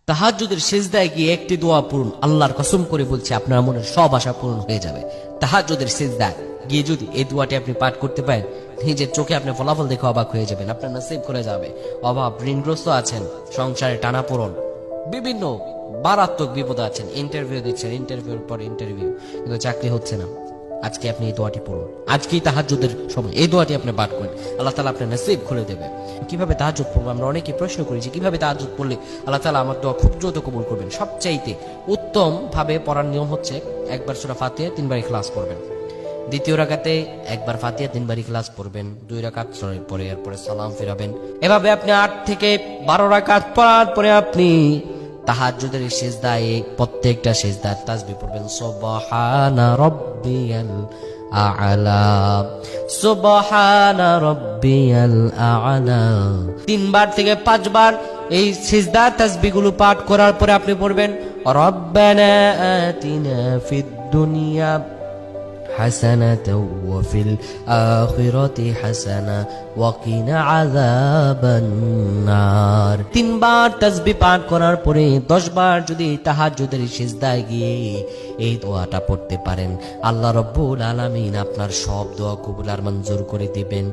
তাহাজ্জুদের সিজদায় গিয়ে একটি দোয়া পড়ুন, আল্লাহর কসম করে বলছি আপনার মনের সব আশা পূরণ হয়ে যাবে। তাহাজ্জুদের সিজদায় গিয়ে যদি এই দোয়াটি আপনি পাঠ করতে পারেন, নিজের চোখে আপনি ফলাফল দেখে অবাক হয়ে যাবেন। আপনার নসিব করে যাবে। অভাব ঋণগ্রস্ত আছেন, সংসারে টানাপোড়েন, বিভিন্ন মারাত্মক বিপদ আছেন, ইন্টারভিউ দিচ্ছেন, ইন্টারভিউর পর ইন্টারভিউ, কিন্তু চাকরি হচ্ছে না, আজকে আপনি এই দোয়াটি পড়ুন। আজকেই তাহাজ্জুদের সময় এই দোয়াটি আপনি পাঠ করেন, আল্লাহ তাআলা আপনার নসিব খুলে দেবে। কিভাবে তাহাজ্জুদ পড়বো? আমরা অনেকে প্রশ্ন করি যে কিভাবে তাহাজ্জুদ পড়লে আল্লাহ তাআলা আমার দোয়া খুব দ্রুত কবুল করবেন। সবচাইতে উত্তম ভাবে পড়ার নিয়ম হচ্ছে একবার সূরা ফাতিহা 3 বার ইখলাস পড়বেন, দ্বিতীয় রাকাতে একবার ফাতিহা 3 বার ইখলাস পড়বেন, 2 রাকাত পরে এরপরে সালাম ফিরাবেন। এভাবে আপনি 8 থেকে 12 রাকাত পড়ার পরে আপনি তাহাজ্জুদের সিজদায় প্রত্যেকটা সিজদার তাসবিহ পড়বেন, সুবহানা রাব্বিয়াল আ'লা, সুবহানা রাব্বিয়াল আ'লা। 3 বার থেকে 5 বার এই সিজদার তাসবিহগুলো পাঠ করার পরে আপনি পড়বেন রব্বানা আতিনা ফিদ দুনিয়া হাসানাতাও ওয়া ফিল আখিরাতি হাসানা ওয়া কিনা আযাবান নার। 3 বার তাসবিহ পাঠ করার পরে 10 বার যদি তাহাজ্জুদের সিজদায় গিয়ে এই দোয়াটা পড়তে পারেন, আল্লাহ রাব্বুল আলামিন আপনার সব দোয়া কবুল আর মঞ্জুর করে দিবেন।